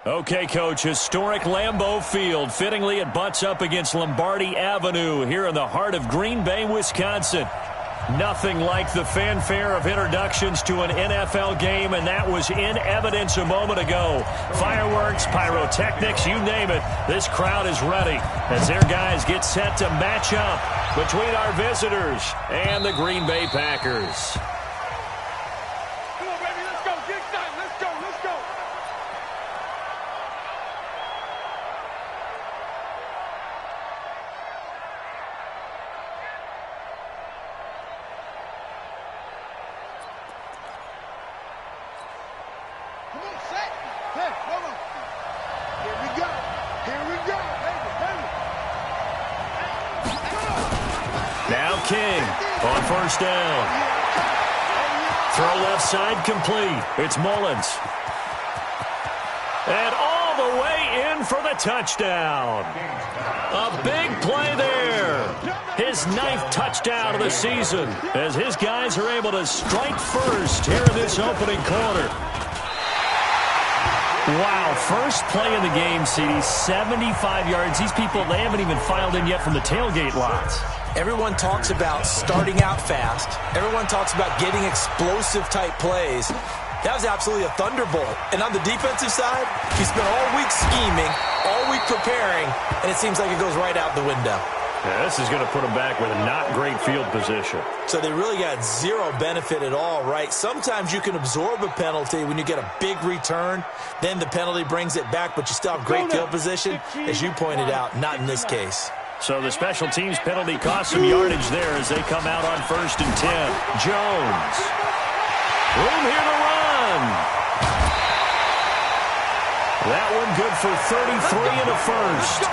Okay, Coach, historic Lambeau Field. Fittingly, it butts up against Lombardi Avenue here in the heart of Green Bay, Wisconsin. Nothing like the fanfare of introductions to an NFL game, and that was in evidence a moment ago. Fireworks, pyrotechnics, you name it. This crowd is ready as their guys get set to match up between our visitors and the Green Bay Packers. Come on, baby, let's go. Get excited. Let's go. Let's go. Come on, set. Hey, hold on. Here we go. Here we go. Baby, baby. Now King on first down. Throw left side complete. It's Mullins. And all the way in for the touchdown. A big play there. His 9th touchdown of the season as his guys are able to strike first here in this opening quarter. Wow, first play in the game, CD, 75 yards. These people, they haven't even filed in yet from the tailgate lots. Everyone talks about starting out fast. Everyone talks about getting explosive-type plays. That was absolutely a thunderbolt. And on the defensive side, he spent all week scheming, all week preparing, and it seems like it goes right out the window. Yeah, this is going to put them back with a not great field position. So they really got zero benefit at all, right? Sometimes you can absorb a penalty when you get a big return. Then the penalty brings it back, but you still have great field position. As you pointed out, not in this case. So the special teams penalty cost some yardage there as they come out on 1st and 10. Jones. Room here to run. That one good for 33 and a first.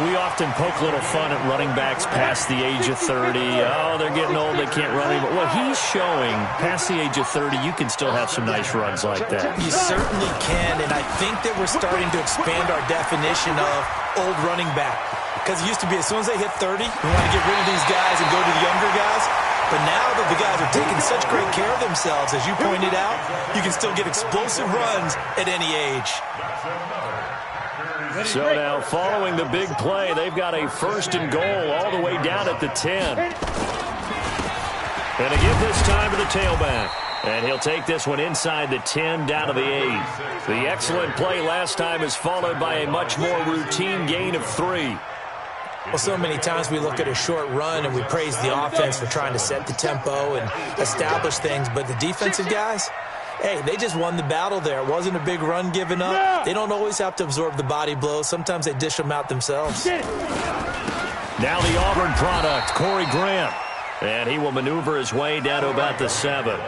We often poke a little fun at running backs past the age of 30. Oh, they're getting old, they can't run anymore. Well, he's showing past the age of 30, you can still have some nice runs like that. You certainly can, and I think that we're starting to expand our definition of old running back. Because it used to be as soon as they hit 30, we want to get rid of these guys and go to the younger guys. But now that the guys are taking such great care of themselves, as you pointed out, you can still get explosive runs at any age. So now, following the big play, they've got a 1st and goal all the way down at the 10. And again this time to the tailback. And he'll take this one inside the 10 down to the 8. The excellent play last time is followed by a much more routine gain of 3. Well, so many times we look at a short run and we praise the offense for trying to set the tempo and establish things. But the defensive guys, hey, they just won the battle there. It wasn't a big run given up. They don't always have to absorb the body blows. Sometimes they dish them out themselves. Now the Auburn product, Corey Grant. And he will maneuver his way down to about the 7.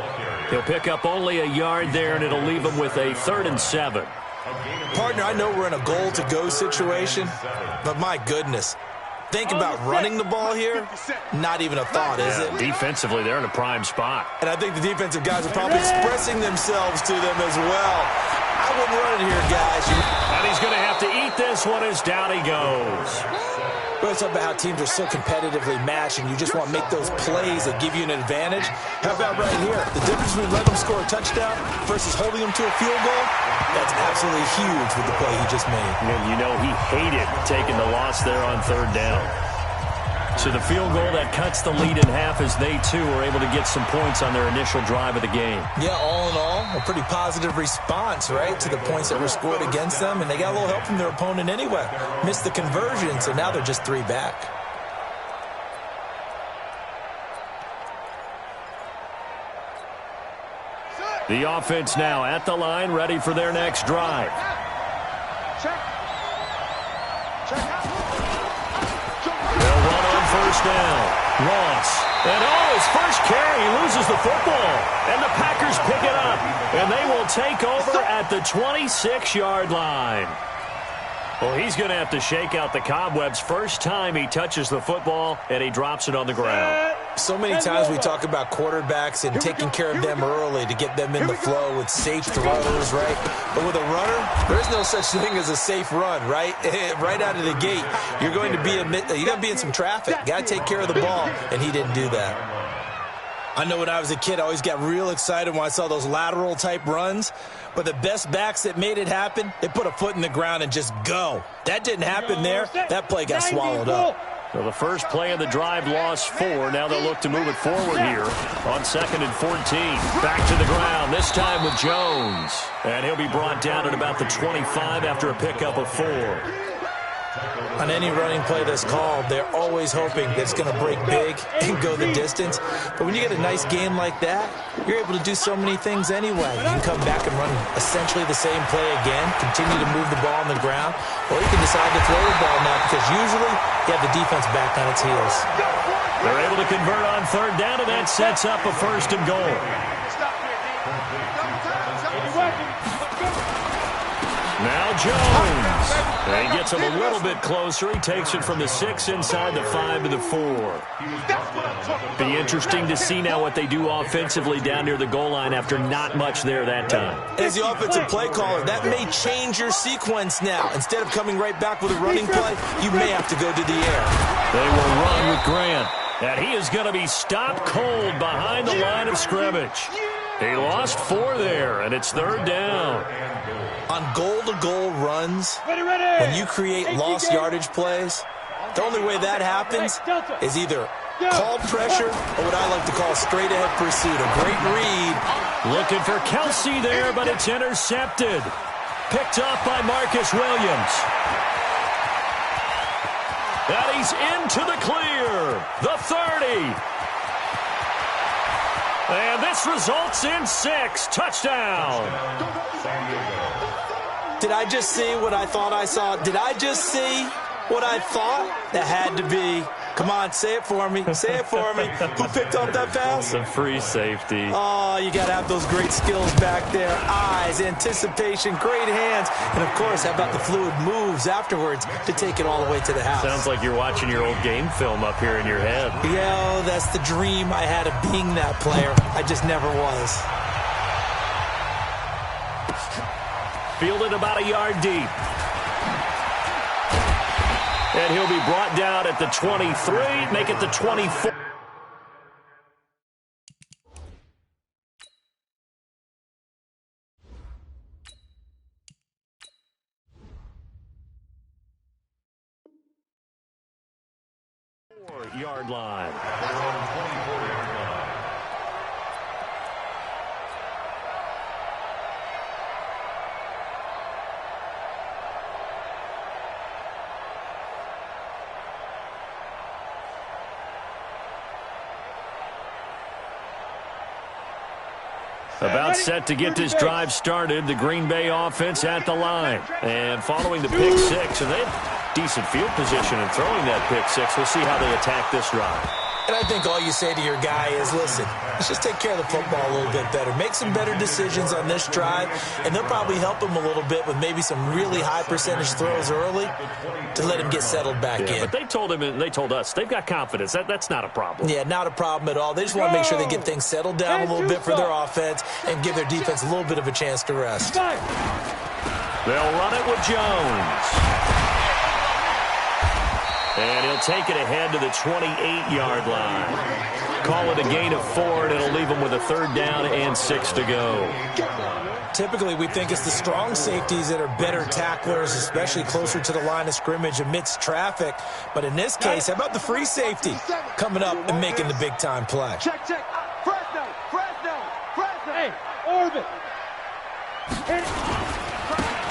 He'll pick up only a yard there, and it'll leave him with a 3rd and 7. Partner, I know we're in a goal-to-go situation, but my goodness. Think about running the ball here. Not even a thought, is it? Defensively, they're in a prime spot. And I think the defensive guys are probably expressing themselves to them as well. I wouldn't run it here, guys. And he's going to have to eat this one as down he goes. We're talking about how teams are so competitively matched, and you just want to make those plays that give you an advantage. How about right here? The difference between letting them score a touchdown versus holding them to a field goal, that's absolutely huge with the play he just made. And you know he hated taking the loss there on 3rd down. So the field goal that cuts the lead in half as they, too, were able to get some points on their initial drive of the game. Yeah, all in all, a pretty positive response, right, to the points that were scored against them. And they got a little help from their opponent anyway. Missed the conversion, so now they're just 3 back. The offense now at the line, ready for their next drive. They'll run on 1st down. Ross. And his first carry, he loses the football. And the Packers pick it up. And they will take over at the 26-yard line. Well, he's going to have to shake out the cobwebs first time he touches the football, and he drops it on the ground. So many times we talk about quarterbacks and taking care of them early to get them in the flow with safe throws, right? But with a runner, there's no such thing as a safe run, right? Right out of the gate, you're going to be in some traffic. Got to take care of the ball, and he didn't do that. I know when I was a kid, I always got real excited when I saw those lateral-type runs. But the best backs that made it happen, they put a foot in the ground and just go. That didn't happen there. That play got swallowed up. So the first play of the drive lost 4. Now they'll look to move it forward here on 2nd and 14. Back to the ground, this time with Jones. And he'll be brought down at about the 25 after a pickup of 4. On any running play that's called, they're always hoping that it's going to break big and go the distance. But when you get a nice game like that, you're able to do so many things anyway. You can come back and run essentially the same play again, continue to move the ball on the ground, or you can decide to throw the ball now because usually you have the defense back on its heels. They're able to convert on 3rd down, and that sets up a 1st and goal. Now Jones. And he gets him a little bit closer. He takes it from the 6 inside the 5 to the 4. Be interesting to see now what they do offensively down near the goal line after not much there that time. As the offensive play caller, that may change your sequence now. Instead of coming right back with a running play, you may have to go to the air. They will run with Grant. And he is going to be stopped cold behind the line of scrimmage. He lost 4 there, and it's 3rd down. On goal-to-goal runs, when you create lost yardage plays, the only way that happens is either called pressure or what I like to call straight-ahead pursuit, a great read. Looking for Kelsey there, but it's intercepted. Picked up by Marcus Williams. And he's into the clear. The 30. And this results in 6. Touchdown. Did I just see what I thought I saw? Did I just see what I thought? That had to be. Come on, say it for me. Say it for me. Who picked up that pass? The free safety. Oh, you got to have those great skills back there. Eyes, anticipation, great hands. And, of course, how about the fluid moves afterwards to take it all the way to the house? Sounds like you're watching your old game film up here in your head. Yeah, that's the dream I had of being that player. I just never was. Fielded about a yard deep. And he'll be brought down at the 23, make it the 24. Yard line. About set to get this drive started, the Green Bay offense at the line. And following the pick 6, and they have decent field position in throwing that pick 6. We'll see how they attack this drive. And I think all you say to your guy is, listen, let's just take care of the football a little bit better. Make some better decisions on this drive, and they'll probably help him a little bit with maybe some really high percentage throws early to let him get settled back in. But they told him and they told us they've got confidence. That's not a problem. Yeah, not a problem at all. They just want to make sure they get things settled down a little bit for their offense and give their defense a little bit of a chance to rest. They'll run it with Jones. And he'll take it ahead to the 28-yard line. Call it a gain of 4, and it'll leave him with a 3rd down and 6 to go. Typically, we think it's the strong safeties that are better tacklers, especially closer to the line of scrimmage amidst traffic. But in this case, how about the free safety coming up and making the big-time play? Check. Fresno. Hey, Orbit.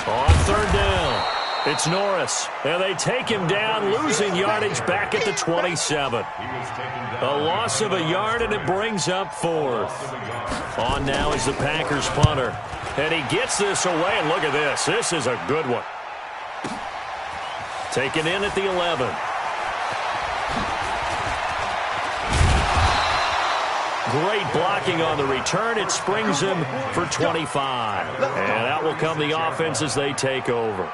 On 3rd down. It's Norris, and they take him down, losing yardage back at the 27. A loss of a yard, and it brings up 4th. On now is the Packers punter, and he gets this away, and look at this. This is a good one. Taken in at the 11. Great blocking on the return. It springs him for 25. And out will come the offense as they take over.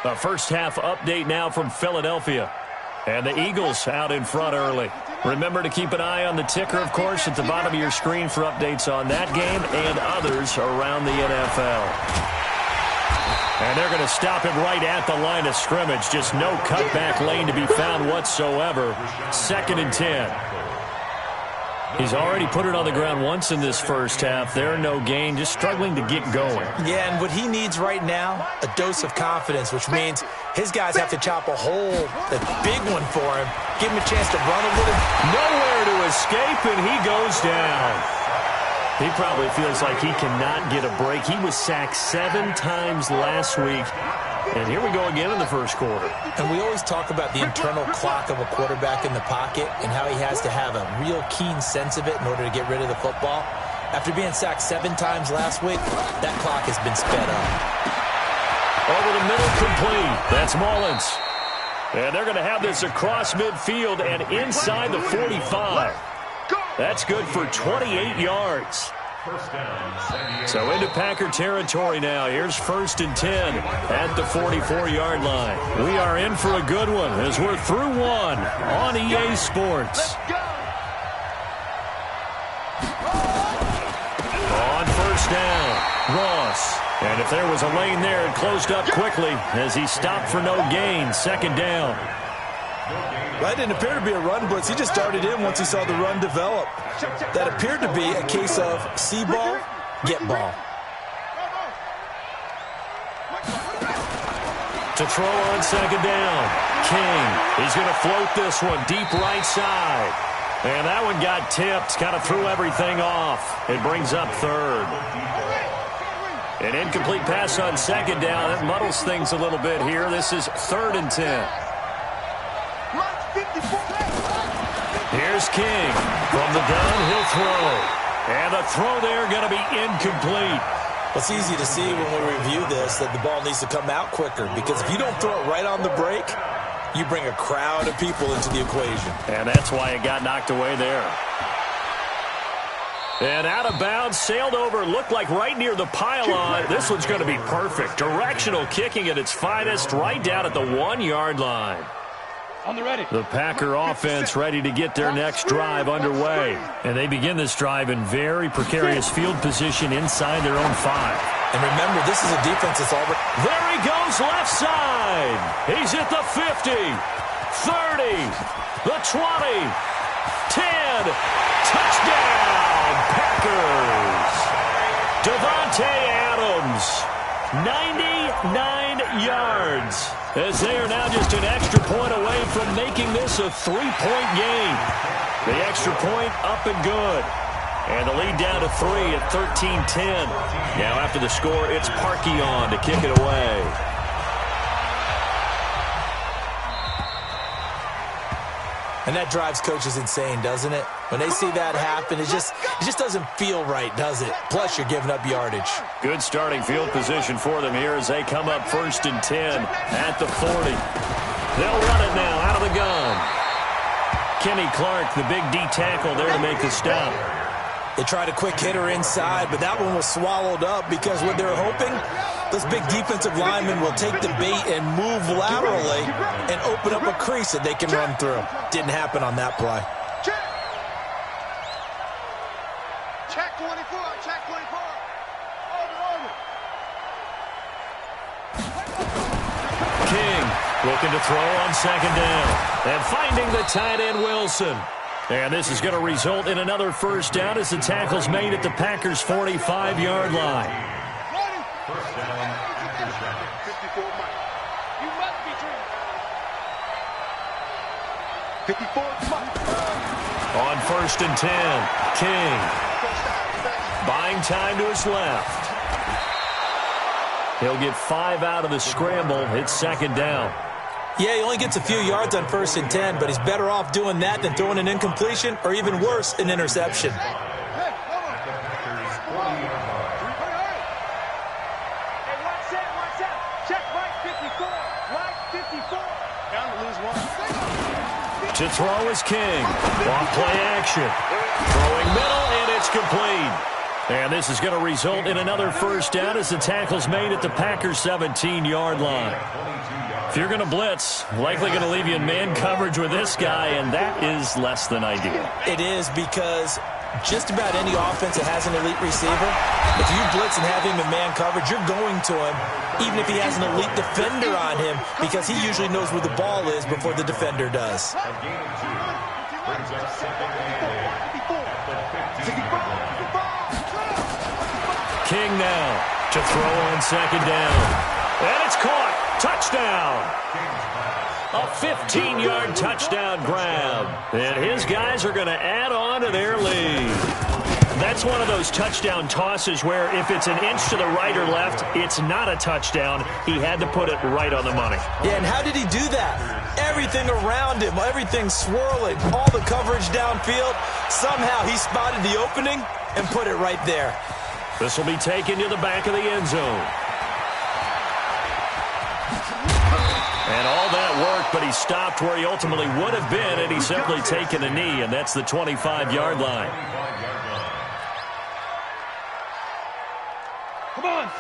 A first half update now from Philadelphia. And the Eagles out in front early. Remember to keep an eye on the ticker, of course, at the bottom of your screen for updates on that game and others around the NFL. And they're going to stop him right at the line of scrimmage. Just no cutback lane to be found whatsoever. 2nd and 10. He's already put it on the ground once in this first half. There, no gain, just struggling to get going. Yeah, and what he needs right now, a dose of confidence, which means his guys have to chop a hole, a big one for him, give him a chance to run a little. Nowhere to escape, and he goes down. He probably feels like he cannot get a break. He was sacked 7 times last week. And here we go again in the first quarter. And we always talk about the internal clock of a quarterback in the pocket and how he has to have a real keen sense of it in order to get rid of the football. After being sacked 7 times last week, that clock has been sped up. Over the middle, complete. That's Mullins. And they're going to have this across midfield and inside the 45. That's good for 28 yards. So into Packer territory now. Here's 1st and 10 at the 44-yard line. We are in for a good one as we're through one on EA Sports. On 1st down, Ross. And if there was a lane there, it closed up quickly as he stopped for no gain. 2nd down. That didn't appear to be a run blitz. He just darted in once he saw the run develop. That appeared to be a case of see ball, get ball. To throw on 2nd down. King. He's going to float this one deep right side. And that one got tipped. Kind of threw everything off. It brings up 3rd. An incomplete pass on 2nd down. That muddles things a little bit here. This is 3rd and 10. Here's King from the downhill throw. And the throw there going to be incomplete. It's easy to see when we review this that the ball needs to come out quicker, because if you don't throw it right on the break, you bring a crowd of people into the equation. And that's why it got knocked away there. And out of bounds, sailed over, looked like right near the pylon. This one's going to be perfect. Directional kicking at its finest, right down at the 1-yard line. The Packer offense ready to get their next drive underway. And they begin this drive in very precarious field position inside their own 5. And remember, this is a defense that's already... There he goes, left side. He's at the 50, 30, the 20, 10. Touchdown, Packers. Devontae Adams, 99 yards. As they are now just an extra point away from making this a 3-point game. The extra point up and good. And the lead down to 3 at 13-10. Now after the score, it's Parkey on to kick it away. And that drives coaches insane, doesn't it? When they see that happen, it just doesn't feel right, does it? Plus, you're giving up yardage. Good starting field position for them here as they come up 1st and 10 at the 40. They'll run it now out of the gun. Kenny Clark, the big D tackle there to make the stop. They tried a quick hitter inside, but that one was swallowed up because what they're hoping, those big defensive linemen will take the bait and move laterally and open up a crease that they can run through. Didn't happen on that play. Check 24, check 24. King looking to throw on 2nd down. And finding the tight end Wilson. And this is going to result in another 1st down as the tackle's made at the Packers' 45-yard line. On 1st and 10, King buying time to his left. He'll get 5 out of the scramble. It's 2nd down. Yeah, he only gets a few yards on 1st and 10, but he's better off doing that than throwing an incompletion or even worse, an interception. To throw is King. Off play action. Throwing middle, and it's complete. And this is going to result in another 1st down as the tackle's made at the Packers' 17-yard line. If you're going to blitz, likely going to leave you in man coverage with this guy, and that is less than ideal. It is, because just about any offense that has an elite receiver, if you blitz and have him in man coverage, you're going to him, even if he has an elite defender on him, because he usually knows where the ball is before the defender does. King now to throw on second down. And it's caught. Touchdown. A 15-yard touchdown grab. And his guys are going to add on to their lead. That's one of those touchdown tosses where if it's an inch to the right or left, it's not a touchdown. He had to put it right on the money. Yeah, and how did he do that? Everything around him, everything swirling, all the coverage downfield. Somehow he spotted the opening and put it right there. This will be taken to the back of the end zone. And all that worked, but he stopped where he ultimately would have been, and he's simply taken a knee, and that's the 25-yard line.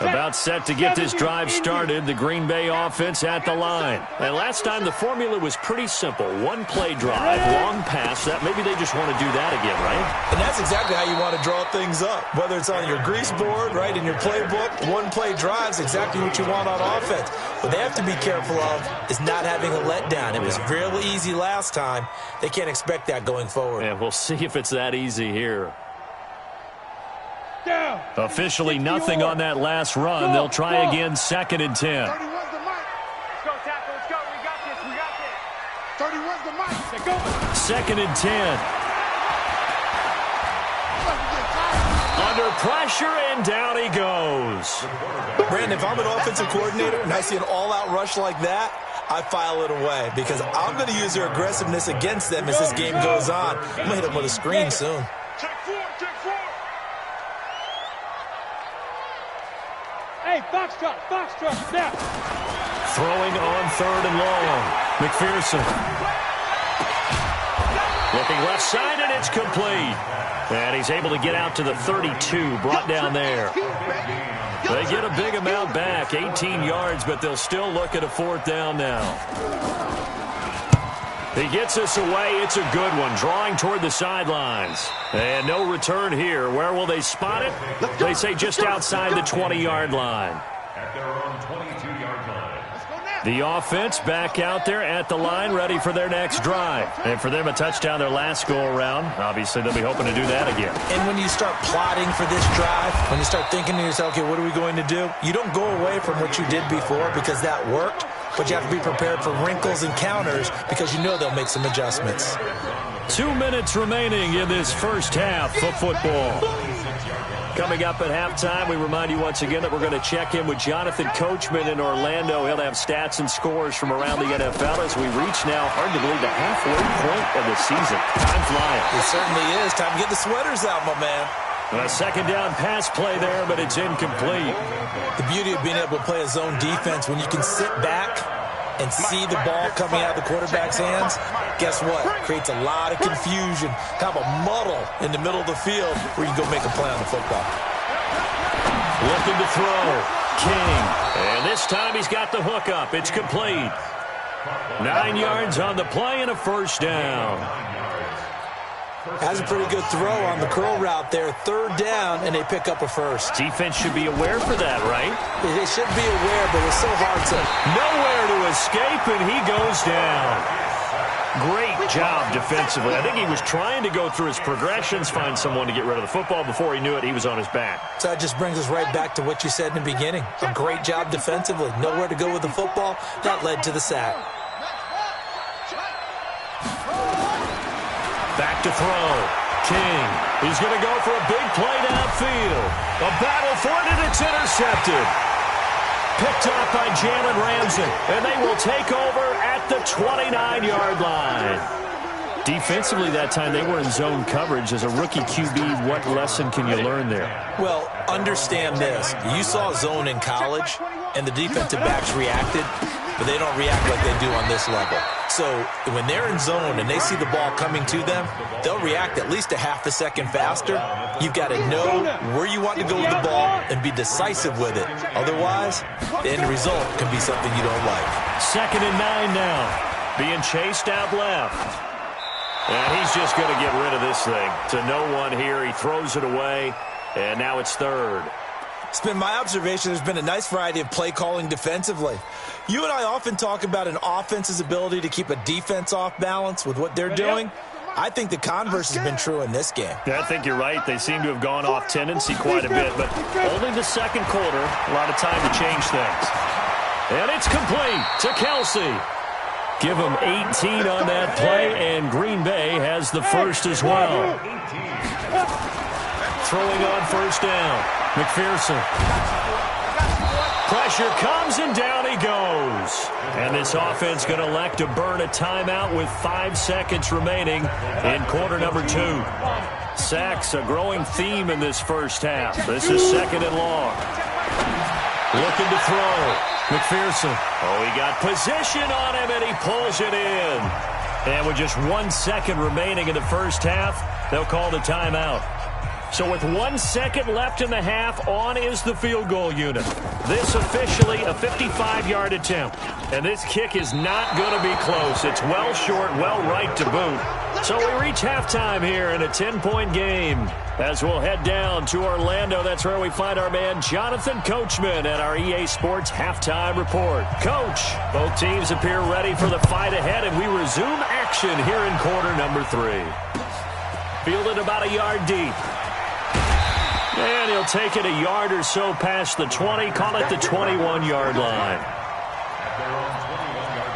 About set to get this drive started, the Green Bay offense at the line. And last time the formula was pretty simple. One play drive, long pass. That maybe they just want to do that again, right? And that's exactly how you want to draw things up. Whether it's on your grease board, right, in your playbook, one play drive is exactly what you want on offense. What they have to be careful of is not having a letdown. It was really easy last time. They can't expect that going forward. Yeah, we'll see if it's that easy here. Officially nothing on that last run. They'll try again, 2nd and 10. 30 was the mic. Let's go, tackle. Let's go. We got this. We got this. 30 was the mic. Go. 2nd and 10. Under pressure, and down he goes. Brandon, if I'm an offensive coordinator and I see an all-out rush like that, I file it away because I'm going to use their aggressiveness against them as this game goes on. I'm going to hit them with a screen soon. Check four. Hey, Foxtrot, now. Throwing on 3rd and long. McPherson. Looking left side, and it's complete. And he's able to get out to the 32, brought down there. They get a big amount back, 18 yards, but they'll still look at a 4th down now. He gets us away. It's a good one, drawing toward the sidelines. And no return here. Where will they spot it? They say just outside the 20-yard line. At their own 22-yard line. The offense back out there at the line, ready for their next drive. And for them, a touchdown their last go-around. Obviously, they'll be hoping to do that again. And when you start plotting for this drive, when you start thinking to yourself, okay, what are we going to do? You don't go away from what you did before because that worked, but you have to be prepared for wrinkles and counters because you know they'll make some adjustments. 2 minutes remaining in this first half of football. Coming up at halftime, we remind you once again that we're going to check in with Jonathan Coachman in Orlando. He'll have stats and scores from around the NFL as we reach now, hard to believe, the halfway point of the season. Time flying. It certainly is. Time to get the sweaters out, my man. A 2nd down pass play there, but it's incomplete. The beauty of being able to play a zone defense, when you can sit back and see the ball coming out of the quarterback's hands, guess what? Creates a lot of confusion, kind of a muddle in the middle of the field where you go make a play on the football. Looking to throw. King. And this time he's got the hook up. It's complete. 9 yards on the play and a 1st down. Has a pretty good throw on the curl route there. 3rd down, and they pick up a 1st. Defense should be aware for that, right? They should be aware, but it's so hard to... Nowhere to escape, and he goes down. Great job defensively. I think he was trying to go through his progressions, find someone to get rid of the football. Before he knew it, he was on his back. So that just brings us right back to what you said in the beginning. A great job defensively. Nowhere to go with the football. That led to the sack. Back to throw. King. He's going to go for a big play downfield. A battle for it, and it's intercepted. Picked up by Jalen Ramsey, and they will take over at the 29-yard line. Defensively that time, they were in zone coverage. As a rookie QB, what lesson can you learn there? Well, understand this. You saw zone in college, and the defensive backs reacted, but they don't react like they do on this level. So when they're in zone and they see the ball coming to them, they'll react at least a half a second faster. You've got to know where you want to go with the ball and be decisive with it. Otherwise, the end result can be something you don't like. 2nd and 9 now. Being chased out left. And he's just going to get rid of this thing. To no one here. He throws it away, and now it's 3rd. It's been my observation there's been a nice variety of play calling defensively. You and I often talk about an offense's ability to keep a defense off balance with what they're doing. I think the converse has been true in this game. Yeah, I think you're right. They seem to have gone off tendency quite a bit, but only the second quarter. A lot of time to change things. And it's complete to Kelsey. Give him 18 on that play, and Green Bay has the first as well. Throwing on first down. McPherson. Pressure comes, and down he goes. And this offense going to elect to burn a timeout with 5 seconds remaining in quarter number 2. Sacks, a growing theme in this first half. This is second and long. Looking to throw. McPherson. Oh, he got position on him, and he pulls it in. And with just 1 second remaining in the first half, they'll call the timeout. So with 1 second left in the half, on is the field goal unit. This officially a 55-yard attempt. And this kick is not going to be close. It's well short, well right to boot. So we reach halftime here in a 10-point game. As we'll head down to Orlando, that's where we find our man Jonathan Coachman at our EA Sports Halftime Report. Coach, both teams appear ready for the fight ahead, and we resume action here in quarter number 3. Fielded about a yard deep. And he'll take it a yard or so past the 20, call it the 21-yard line. At their own 21-yard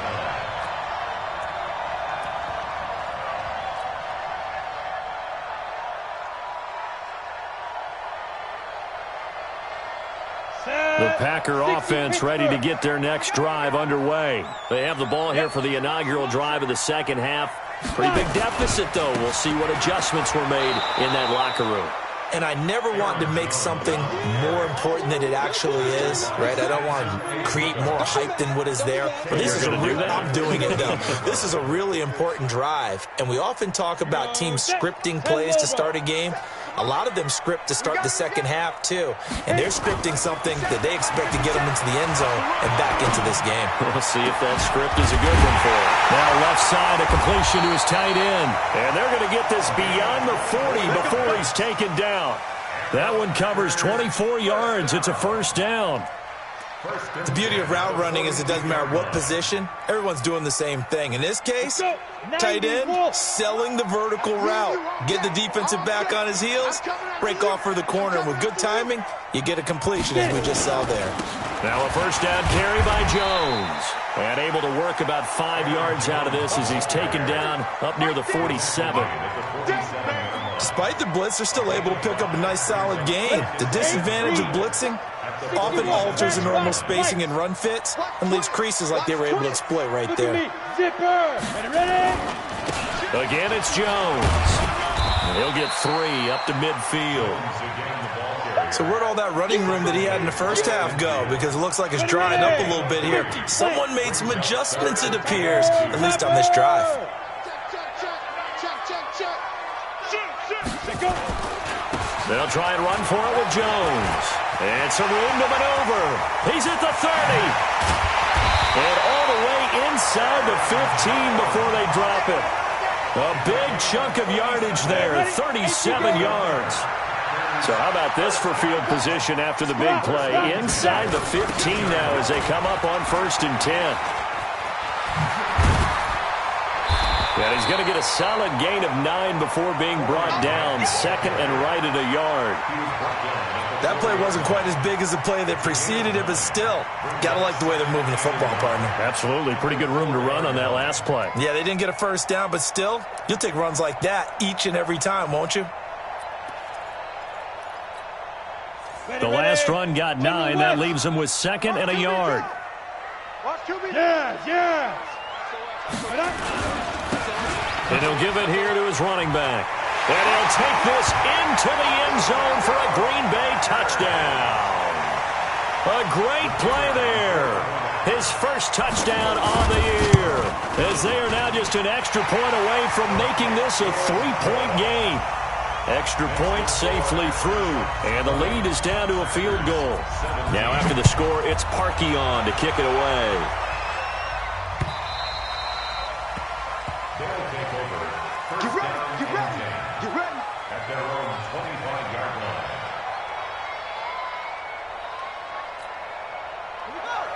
line. The Packer offense ready to get their next drive underway. They have the ball here for the inaugural drive of the second half. Pretty big deficit, though. We'll see what adjustments were made in that locker room. And I never want to make something more important than it actually is, right? I don't want to create more hype than what is there. But this is I'm doing it, though. This is a really important drive. And we often talk about teams scripting plays to start a game. A lot of them script to start the second half, too. And they're scripting something that they expect to get them into the end zone and back into this game. We'll see if that script is a good one for him. Now left side, a completion to his tight end. And they're going to get this beyond the 40 before he's taken down. That one covers 24 yards. It's a first down. The beauty of route running is it doesn't matter what position. Everyone's doing the same thing. In this case, tight end, selling the vertical route. Get the defensive back on his heels, break off for the corner. And with good timing, you get a completion, as we just saw there. Now a first down carry by Jones. And able to work about 5 yards out of this as he's taken down up near the 47. Despite the blitz, they're still able to pick up a nice, solid gain. The disadvantage of blitzing often alters the normal spacing and run fits and leaves creases like they were able to exploit right there. Again, it's Jones. And he'll get 3 up to midfield. So where'd all that running room that he had in the first half go? Because it looks like it's drying up a little bit here. Someone made some adjustments, it appears, at least on this drive. They'll try and run for it with Jones. And some room to maneuver. He's at the 30. And all the way inside the 15 before they drop it. A big chunk of yardage there, 37 yards. So how about this for field position after the big play? Inside the 15 now as they come up on 1st and 10. And he's going to get a solid gain of 9 before being brought down. 2nd and right at a yard. That play wasn't quite as big as the play that preceded it, but still, got to like the way they're moving the football, partner. Absolutely. Pretty good room to run on that last play. Yeah, they didn't get a first down, but still, you'll take runs like that each and every time, won't you? The last run got 9. That leaves him with 2nd and a yard. And he'll give it here to his running back. And he'll take this into the end zone for a Green Bay touchdown. A great play there. His first touchdown on the year. As they are now just an extra point away from making this a 3-point game. Extra point safely through. And the lead is down to a field goal. Now after the score, it's Parkey on to kick it away.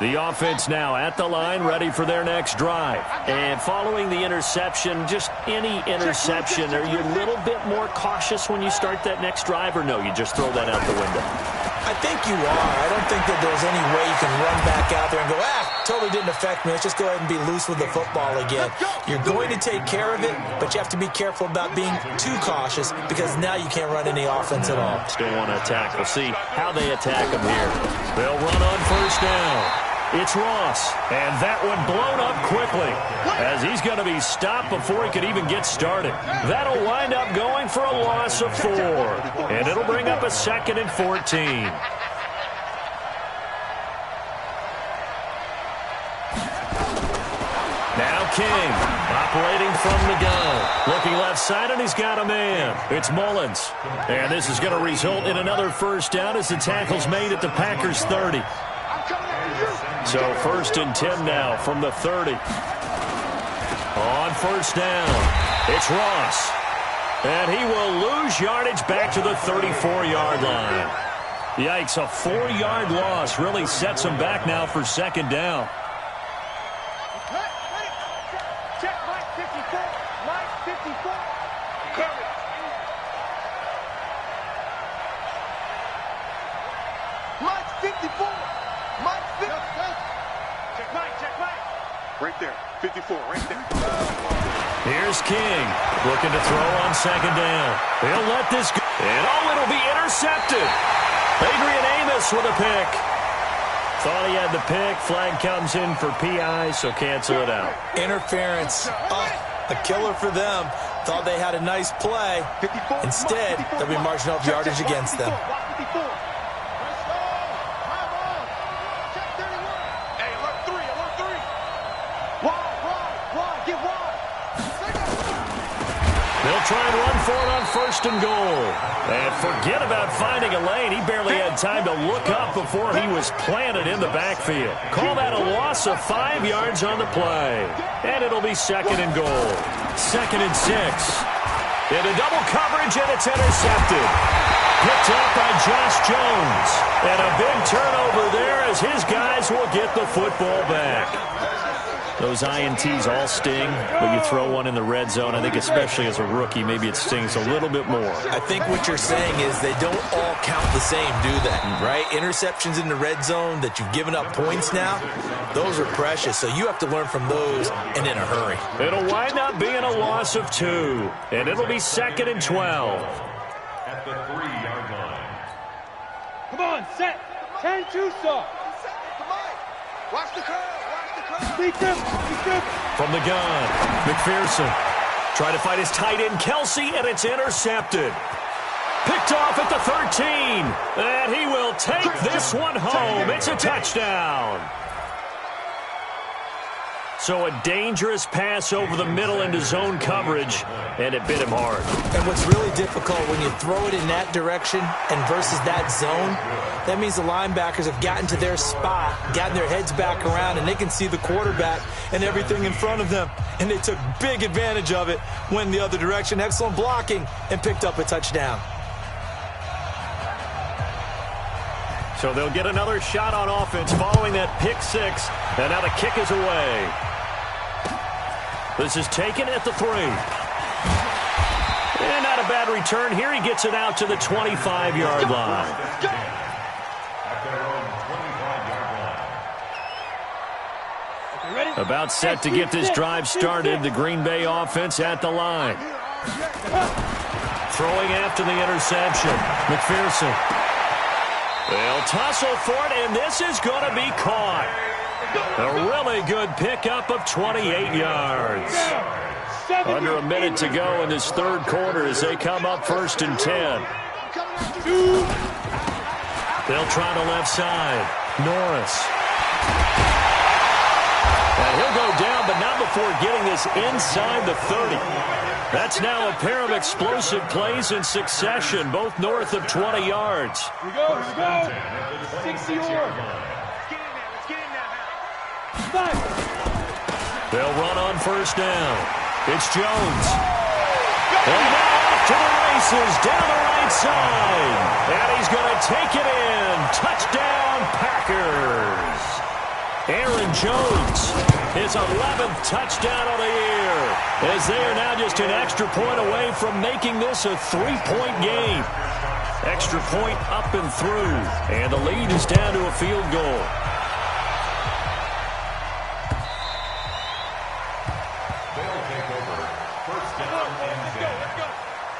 The offense now at the line, ready for their next drive. And following the interception, just any interception, are you a little bit more cautious when you start that next drive, or no, you just throw that out the window? I think you are. I don't think that there's any way you can run back out there and go, totally didn't affect me. Let's just go ahead and be loose with the football again. You're going to take care of it, but you have to be careful about being too cautious because now you can't run any offense at all. Still want to attack. We'll see how they attack them here. They'll run on first down. It's Ross, and that one blown up quickly as he's going to be stopped before he could even get started. That'll wind up going for a loss of 4, and it'll bring up a 2nd and 14. Now King, operating from the gun. Looking left side, and he's got a man. It's Mullins. And this is going to result in another first down as the tackle's made at the Packers' 30. So 1st and 10 now from the 30. On first down, it's Ross. And he will lose yardage back to the 34-yard line. Yikes, a 4-yard loss really sets him back now for 2nd down. Check Mike 54. Mike 54. Cover. Mike 54. Mike 54. Check Mike. Right there. 54, right there. Here's King, looking to throw on 2nd down. He'll let this go. And it'll be intercepted. Adrian Amos with a pick. Thought he had the pick. Flag comes in for PI, so cancel it out. Interference. A killer for them. Thought they had a nice play. Instead, they'll be marching off yardage against them. They'll try and run for it on 1st and goal. And forget about finding a lane. He barely had time to look up before he was planted in the backfield. Call that a loss of 5 yards on the play. And it'll be 2nd and goal. 2nd and 6. Into double coverage, and it's intercepted. Picked up by Josh Jones. And a big turnover there as his guys will get the football back. Those INTs all sting, but you throw one in the red zone. I think especially as a rookie, maybe it stings a little bit more. I think what you're saying is they don't all count the same, do they? Right? Interceptions in the red zone that you've given up points now, those are precious. So you have to learn from those and in a hurry. It'll wind up being a loss of 2, and it'll be 2nd and 12. At the 3-yard line. Come on, set. 10-2, sir. Watch the curve. Beat them. From the gun, McPherson. Try to fight his tight end, Kelsey, and it's intercepted. Picked off at the 13. And he will take this one home. It's a touchdown. So a dangerous pass over the middle into zone coverage, and it bit him hard. And what's really difficult when you throw it in that direction and versus that zone, that means the linebackers have gotten to their spot, gotten their heads back around, and they can see the quarterback and everything in front of them. And they took big advantage of it, went the other direction, excellent blocking, and picked up a touchdown. So they'll get another shot on offense following that pick 6, and now the kick is away. This is taken at the 3. And not a bad return here. He gets it out to the 25-yard line. About set to get this drive started. The Green Bay offense at the line. Throwing after the interception. McPherson. They'll tussle for it, and this is going to be caught. A really good pickup of 28 yards. Under a minute to go in this 3rd quarter as they come up 1st and 10. They'll try the left side. Norris. And he'll go down, but not before getting this inside the 30. That's now a pair of explosive plays in succession, both north of 20 yards. Here we go. 60 or. They'll run on first down. It's Jones. And now off to the races down the right side. And he's going to take it in. Touchdown, Packers. Aaron Jones, his 11th touchdown of the year, as they are now just an extra point away from making this a 3-point game. Extra point up and through, and the lead is down to a field goal. They'll take over. First down and 10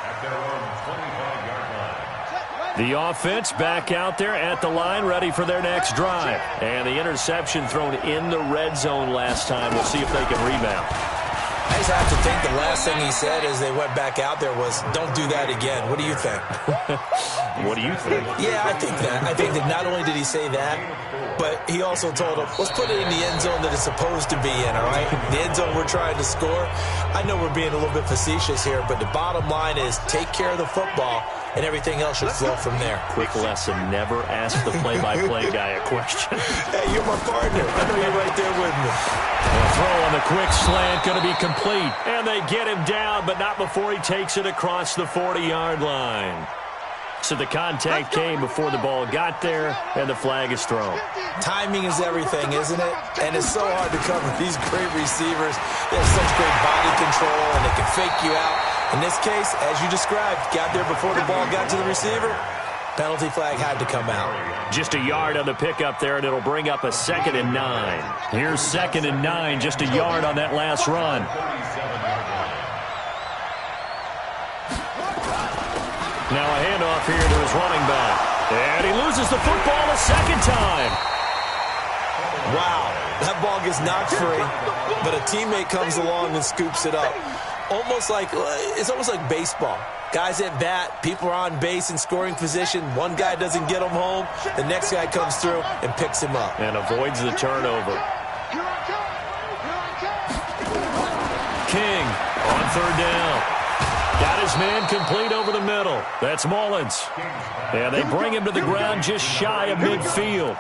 at their own 25-yard line. The offense back out there at the line, ready for their next drive. And the interception thrown in the red zone last time. We'll see if they can rebound. I just have to think the last thing he said as they went back out there was, don't do that again. What do you think? What do you think? Yeah, I think that. I think that not only did he say that, but he also told them, let's put it in the end zone that it's supposed to be in, all right? The end zone we're trying to score. I know we're being a little bit facetious here, but the bottom line is take care of the football, and everything else should flow from there. Quick lesson, never ask the play-by-play guy a question. Hey, you're my partner. I know you're right there with me. The throw on the quick slant going to be complete. And they get him down, but not before he takes it across the 40-yard line. So the contact came before the ball got there, and the flag is thrown. Timing is everything, isn't it? And it's so hard to cover these great receivers. They have such great body control, and they can fake you out. In this case, as you described, got there before the ball got to the receiver. Penalty flag had to come out. Just a yard on the pickup there, and it'll bring up a 2nd and 9. Here's 2nd and 9, just a yard on that last run. Now a handoff here to his running back. And he loses the football a second time. Wow, that ball gets knocked free, but a teammate comes along and scoops it up. It's almost like baseball. Guys at bat, people are on base in scoring position. One guy doesn't get him home. The next guy comes through and picks him up. And avoids the turnover. King on 3rd down. Got his man complete over the middle. That's Mullins. And they bring him to the ground just shy of midfield.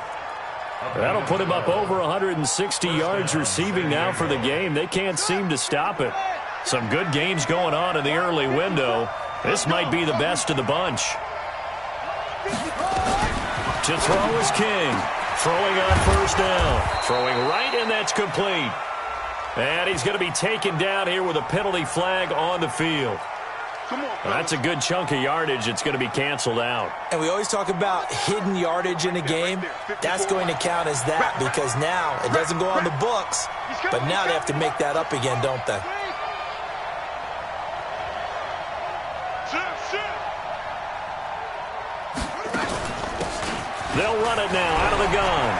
That'll put him up over 160 yards receiving now for the game. They can't seem to stop it. Some good games going on in the early window. This might be the best of the bunch. To throw is King. Throwing on 1st down. Throwing right, and that's complete. And he's going to be taken down here with a penalty flag on the field. That's a good chunk of yardage. It's going to be canceled out. And we always talk about hidden yardage in a game. That's going to count as that because now it doesn't go on the books, but now they have to make that up again, don't they? They'll run it now out of the gun.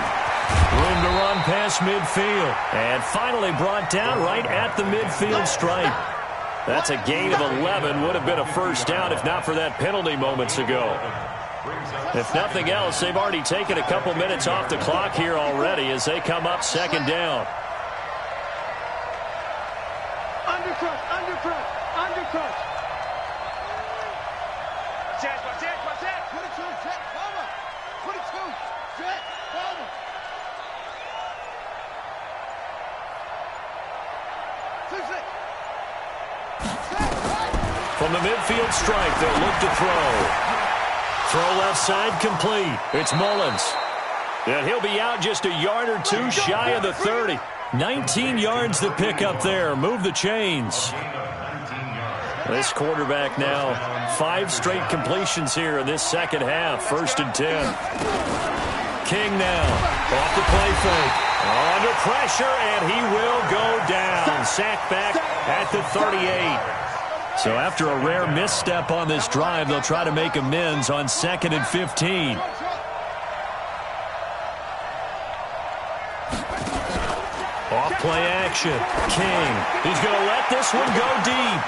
Room to run past midfield. And finally brought down right at the midfield stripe. That's a gain of 11. Would have been a first down if not for that penalty moments ago. If nothing else, they've already taken a couple minutes off the clock here already as they come up 2nd down. Undercut, undercut, undercut. Check, check, check. Put it to him, check, cover. Put it to him, check, cover. From the midfield stripe, they'll look to throw. Throw left side complete. It's Mullins. And he'll be out just a yard or two shy of the 30. 19 yards to pick up there. Move the chains. This quarterback now, 5 straight completions here in this second half. 1st and 10. King now, off the play fake. Under pressure, and he will go down. Sacked back at the 38. So after a rare misstep on this drive, they'll try to make amends on 2nd and 15. Off play action. King. He's going to let this one go deep.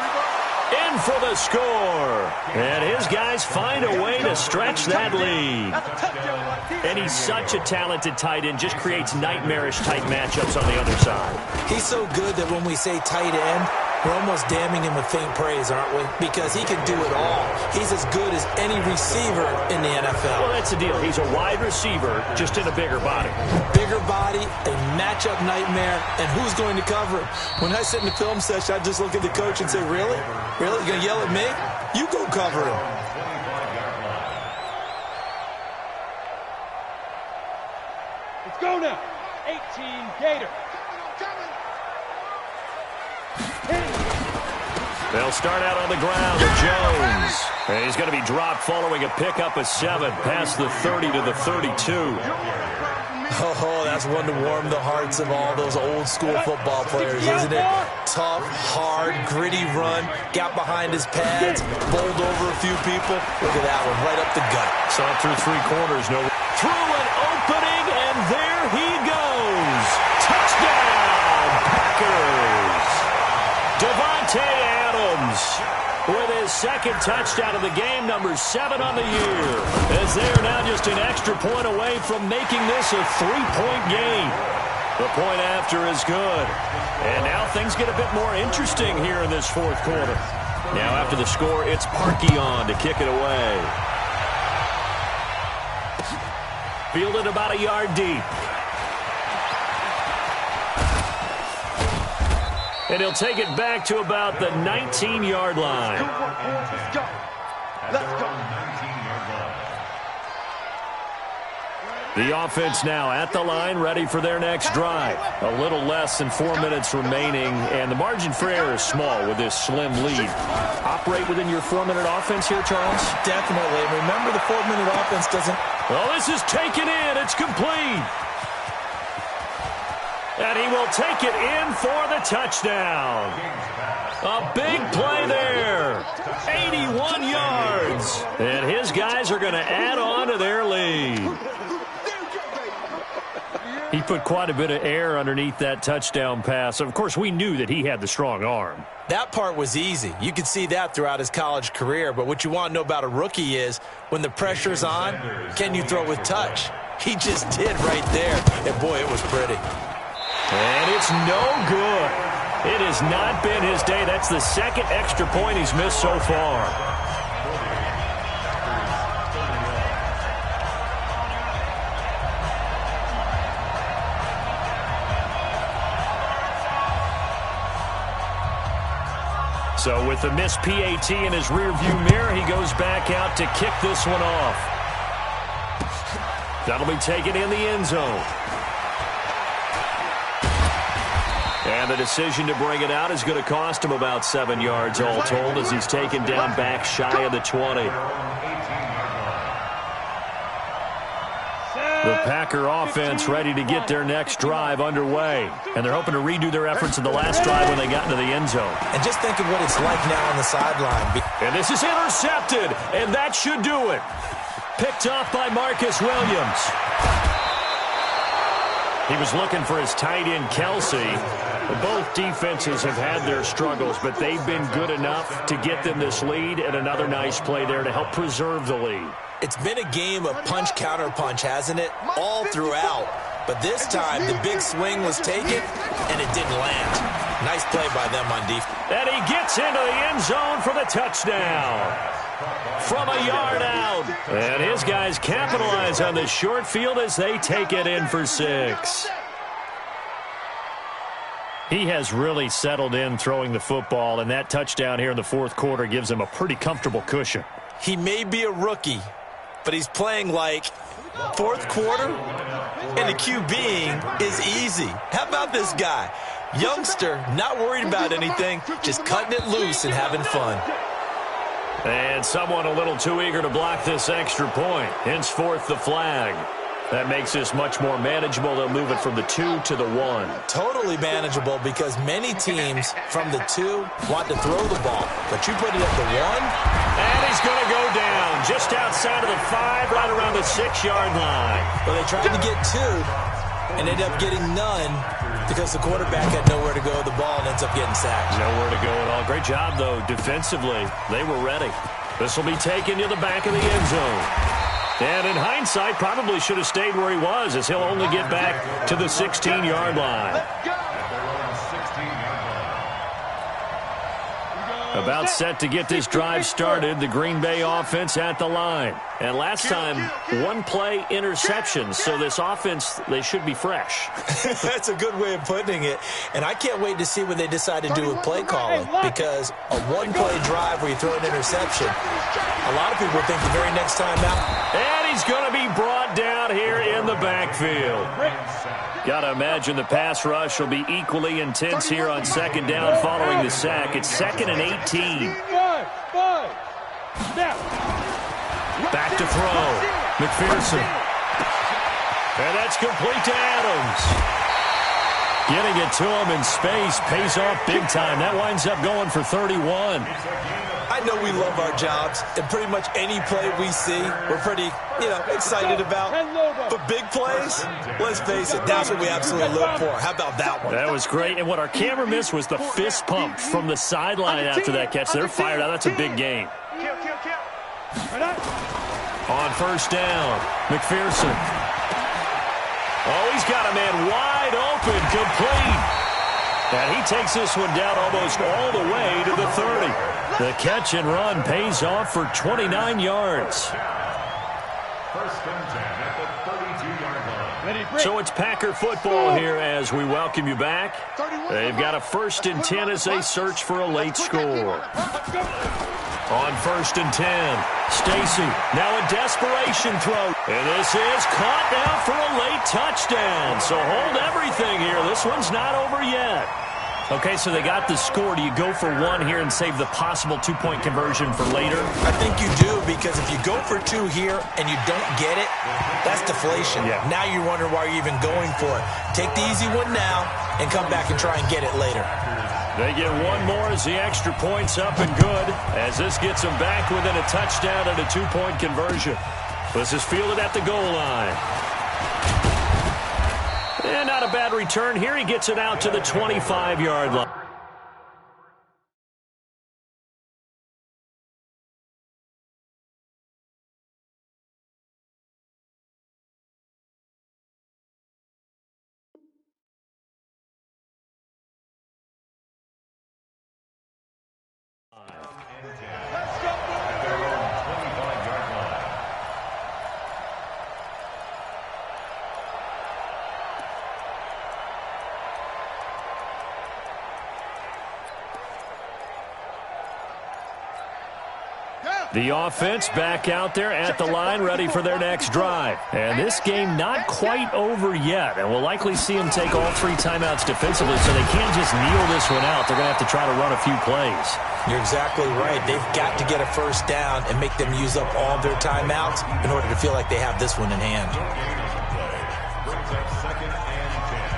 In for the score. And his guys find a way to stretch that lead. And he's such a talented tight end. Just creates nightmarish-type matchups on the other side. He's so good that when we say tight end, we're almost damning him with faint praise, aren't we? Because he can do it all. He's as good as any receiver in the NFL. Well, that's the deal. He's a wide receiver, just in a bigger body. Bigger body, a matchup nightmare, and who's going to cover him? When I sit in the film session, I just look at the coach and say, really? Really? You going to yell at me? You go cover him. Let's go now. 18 Gator. They'll start out on the ground with Jones. And he's going to be dropped following a pickup of 7 past the 30 to the 32. Oh, that's one to warm the hearts of all those old school football players, isn't it? Tough, hard, gritty run, got behind his pads, bowled over a few people. Look at that one, right up the gut. Saw it through 3 quarters. No. Through an opening, and there he goes. Touchdown, Packers. Devontae Adams with his 2nd touchdown of the game, number 7 on the year, as they are now just an extra point away from making this a 3-point game. The point after is good. And now things get a bit more interesting here in this 4th quarter. Now after the score, it's Parkey on to kick it away. Fielded about a yard deep. And he'll take it back to about the 19-yard line. Let's go. Let's go. The offense now at the line, ready for their next drive. A little less than 4 minutes remaining, and the margin for error is small with this slim lead. Operate within your 4-minute offense here, Charles? Definitely. And remember, the 4-minute offense doesn't... Well, this is taken in. It's complete. And he will take it in for the touchdown. A big play there. 81 yards. And his guys are going to add on to their lead. He put quite a bit of air underneath that touchdown pass. Of course, we knew that he had the strong arm. That part was easy. You could see that throughout his college career. But what you want to know about a rookie is when the pressure's on, can you throw with touch? He just did right there. And, boy, it was pretty. And it's no good. It has not been his day. That's the 2nd extra point he's missed so far. So with the missed PAT in his rearview mirror, he goes back out to kick this one off. That'll be taken in the end zone. And the decision to bring it out is going to cost him about 7 yards all told as he's taken down back shy of the 20. The Packer offense ready to get their next drive underway. And they're hoping to redo their efforts in the last drive when they got into the end zone. And just think of what it's like now on the sideline. And this is intercepted, and that should do it. Picked off by Marcus Williams. He was looking for his tight end, Kelsey. Both defenses have had their struggles, but they've been good enough to get them this lead, and another nice play there to help preserve the lead. It's been a game of punch-counter-punch, hasn't it? All throughout. But this time, the big swing was taken, and it didn't land. Nice play by them on defense. And he gets into the end zone for the touchdown. From a yard out. And his guys capitalize on the short field as they take it in for 6. He has really settled in throwing the football, and that touchdown here in the 4th quarter gives him a pretty comfortable cushion. He may be a rookie, but he's playing like 4th quarter, and the QBing is easy. How about this guy? Youngster, not worried about anything, just cutting it loose and having fun. And someone a little too eager to block this extra point. Henceforth the flag. That makes this much more manageable. They'll move it from the 2 to the 1. Totally manageable because many teams from the 2 want to throw the ball. But you put it at the 1. And he's going to go down just outside of the 5, right around the 6-yard line. Well, they tried to get 2 and ended up getting none because the quarterback had nowhere to go with the ball and ends up getting sacked. Nowhere to go at all. Great job, though, defensively. They were ready. This will be taken to the back of the end zone. And in hindsight, probably should have stayed where he was as he'll only get back to the 16-yard line. About set to get this drive started, the Green Bay offense at the line. And last time, 1-play interception, so this offense, they should be fresh. That's a good way of putting it. And I can't wait to see what they decide to do with play calling, because a 1-play drive where you throw an interception, a lot of people think the very next time out. And he's going to be brought down here in the backfield. Got to imagine the pass rush will be equally intense here on second down following the sack. It's 2nd and 18. Back to throw. McPherson. And that's complete to Adams. Getting it to him in space pays off big time. That winds up going for 31. I know we love our jobs, and pretty much any play we see, we're pretty, excited about. But big plays, let's face it, that's what we absolutely look for. How about that one? That was great. And what our camera missed was the fist pump from the sideline after that catch. They're fired out. That's a big game. On first down, McPherson. Oh, he's got a man wide open, complete. And he takes this one down almost all the way to the 30. The catch and run pays off for 29 yards. First and 10 at the 32-yard line. So it's Packer football here as we welcome you back. They've got a 1st and 10 as they search for a late score. On 1st and 10, Stacy, now a desperation throw. And this is caught now for a late touchdown. So hold everything here. This one's not over yet. Okay, so they got the score. Do you go for one here and save the possible two-point conversion for later? I think you do, because if you go for two here and you don't get it, that's deflation. Yeah. Now you're wondering why you're even going for it. Take the easy one now and come back and try and get it later. They get one more as the extra point's up and good, as this gets them back within a touchdown and a two-point conversion. This is fielded at the goal line. And not a bad return here. He gets it out to the 25-yard line. The offense back out there at the line, ready for their next drive. And this game not quite over yet. And we'll likely see them take all 3 timeouts defensively, so they can't just kneel this one out. They're going to have to try to run a few plays. You're exactly right. They've got to get a first down and make them use up all their timeouts in order to feel like they have this one in hand. Brings up 2nd and 10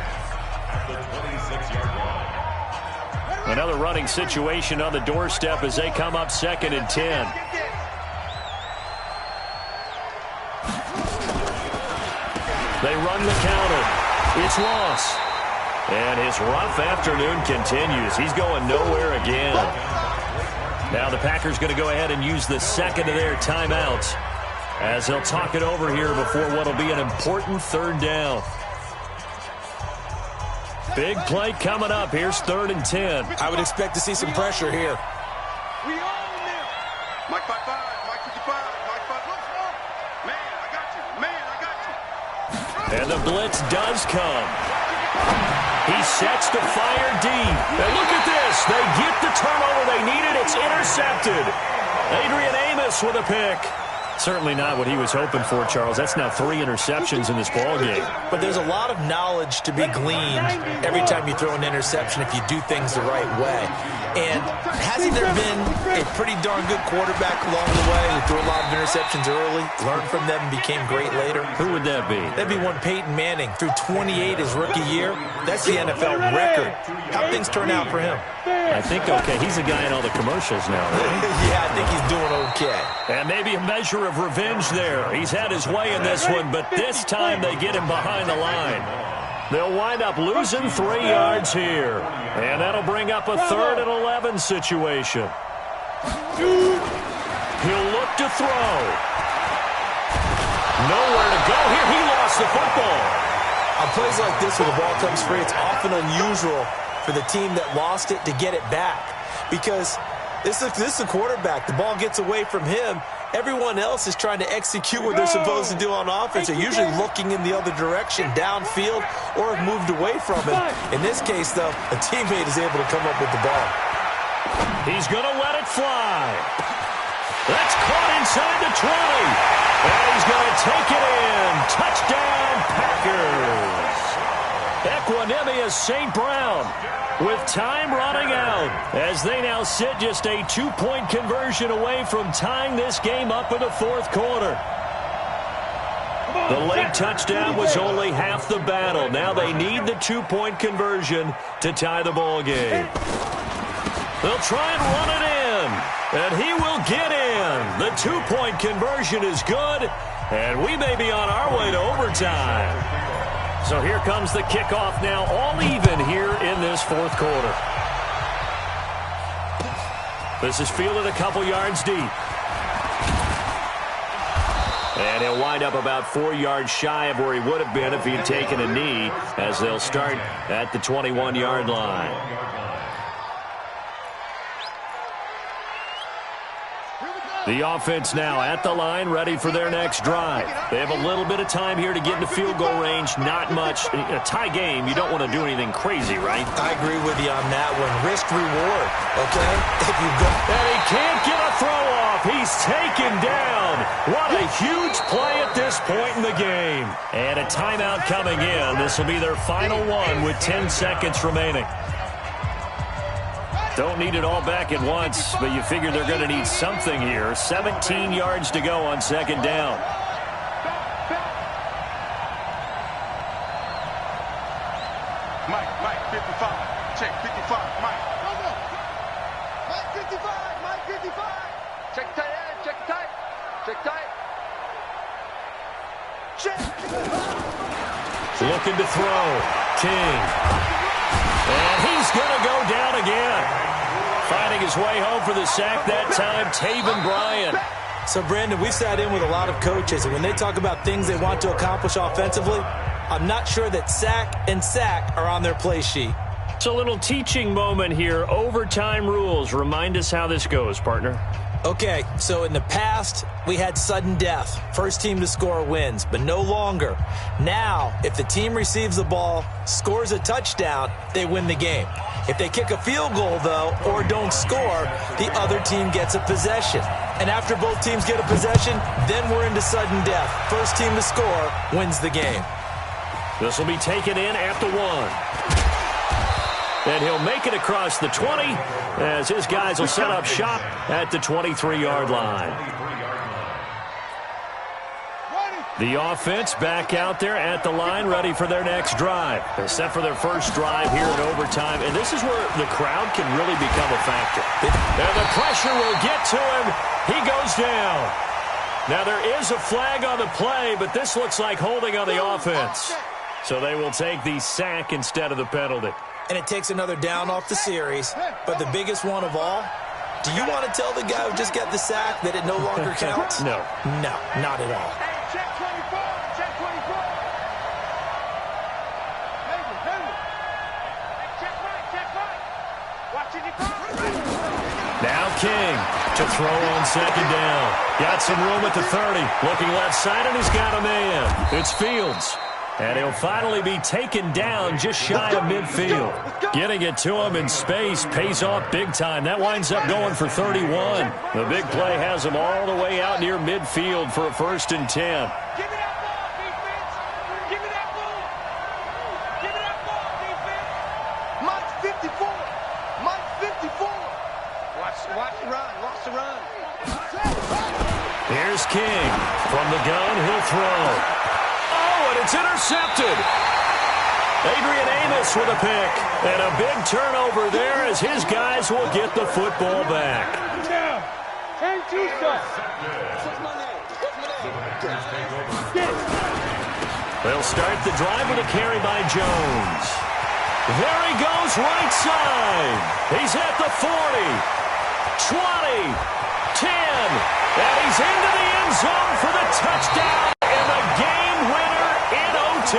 at the 26-yard line. Another running situation on the doorstep as they come up 2nd and 10. They run the counter. It's Ross. And his rough afternoon continues. He's going nowhere again. Now the Packers going to go ahead and use the second of their timeouts as they'll talk it over here before what will be an important 3rd down. Big play coming up. Here's 3rd and 10. I would expect to see some pressure here. We own them. Mike 5-5, Mike 55, Mike 5. Man, I got you. Man, I got you. And the blitz does come. He sets to fire deep. And look at this. They get the turnover they needed. It's intercepted. Adrian Amos with a pick. Certainly not what he was hoping for, Charles. That's now 3 interceptions in this ballgame. But there's a lot of knowledge to be gleaned every time you throw an interception if you do things the right way. And hasn't there been a pretty darn good quarterback along the way who threw a lot of interceptions early, learned from them, and became great later? Who would that be? That'd be one Peyton Manning. Threw 28 his rookie year. That's the NFL record. How'd things turn out for him? I think okay. He's a guy in all the commercials now, right? Yeah, I think he's doing okay. And maybe a measure of revenge there. He's had his way in this one, but this time they get him behind the line. They'll wind up losing 3 yards here. And that'll bring up a 3rd and 11 situation. He'll look to throw. Nowhere to go here. He lost the football. On plays like this where the ball comes free, it's often unusual for the team that lost it to get it back. Because this is a quarterback. The ball gets away from him. Everyone else is trying to execute what they're supposed to do on offense. They're usually looking in the other direction, downfield, or have moved away from him. In this case, though, a teammate is able to come up with the ball. He's going to let it fly. That's caught inside the 20. And he's going to take it in. Touchdown, to St. Brown with time running out as they now sit just a 2-point conversion away from tying this game up in the fourth quarter. The late touchdown was only half the battle. Now they need the 2-point conversion to tie the ball game. They'll try and run it in, and he will get in. The 2-point conversion is good, and we may be on our way to overtime. So here comes the kickoff now, all even here in this fourth quarter. This is fielded a couple yards deep. And he'll wind up about 4 yards shy of where he would have been if he had taken a knee, as they'll start at the 21-yard line. The offense now at the line, ready for their next drive. They have a little bit of time here to get into field goal range. Not much. In a tie game, you don't want to do anything crazy, right? I agree with you on that one. Risk reward, okay? If you go, and he can't get a throw off. He's taken down. What a huge play at this point in the game. And a timeout coming in. This will be their final one with 10 seconds remaining. Don't need it all back at once, but you figure they're going to need something here. 17 yards to go on second down. Mike, 55. Check 55, Mike. Mike 55, Mike 55. Check tight end, check tight. Check tight. Check. Looking to throw. King. And he's going to go down again. Finding his way home for the sack that time, Taven Bryan. So, Brandon, we've sat in with a lot of coaches, and when they talk about things they want to accomplish offensively, I'm not sure that sack and sack are on their play sheet. It's a little teaching moment here. Overtime rules. Remind us how this goes, partner. Okay, so in the past, we had sudden death. First team to score wins, but no longer. Now, if the team receives the ball, scores a touchdown, they win the game. If they kick a field goal, though, or don't score, the other team gets a possession. And after both teams get a possession, then we're into sudden death. First team to score wins the game. This will be taken in at the 1. And he'll make it across the 20 as his guys will set up shop at the 23-yard line. The offense back out there at the line, ready for their next drive. They're set for their first drive here in overtime, and this is where the crowd can really become a factor. And the pressure will get to him. He goes down. Now there is a flag on the play, but this looks like holding on the offense. So they will take the sack instead of the penalty. And it takes another down off the series. But the biggest one of all, do you want to tell the guy who just got the sack that it no longer counts? No. No, not at all. Check 24, check 24. Check right. Watching your car. Now King to throw on second down. Got some room at the 30. Looking left side, and he's got a man. It's Fields. And he'll finally be taken down just shy of midfield. Getting it to him in space pays off big time. That winds up going for 31. The big play has him all the way out near midfield for a 1st and 10. Give me that ball, defense. Give me that ball. Give me that ball, defense. Mike 54. Mike 54. Watch the run. Watch the run. Here's King. From the gun, he'll throw. And it's intercepted. Adrian Amos with a pick. And a big turnover there as his guys will get the football back. They'll start the drive with a carry by Jones. There he goes right side. He's at the 40, 20, 10. And he's into the end zone for the touchdown and the game winner in OT.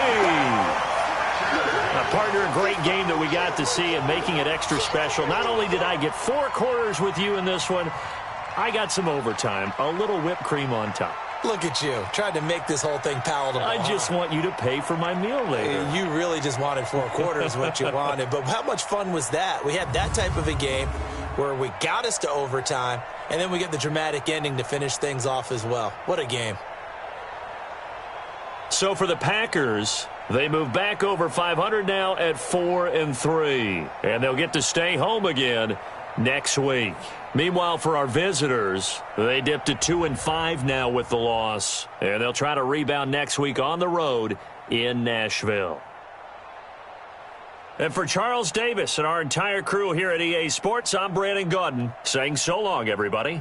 Partner, a great game that we got to see and making it extra special. Not only did I get 4 quarters with you in this one, I got some overtime, a little whipped cream on top. Look at you, trying to make this whole thing palatable. I just want you to pay for my meal later. You really just wanted 4 quarters, what you wanted. But how much fun was that? We had that type of a game where we got us to overtime, and then we get the dramatic ending to finish things off as well. What a game. So for the Packers, they move back over 500 now at 4-3. And they'll get to stay home again next week. Meanwhile, for our visitors, they dipped to 2-5 now with the loss. And they'll try to rebound next week on the road in Nashville. And for Charles Davis and our entire crew here at EA Sports, I'm Brandon Gaudin saying so long, everybody.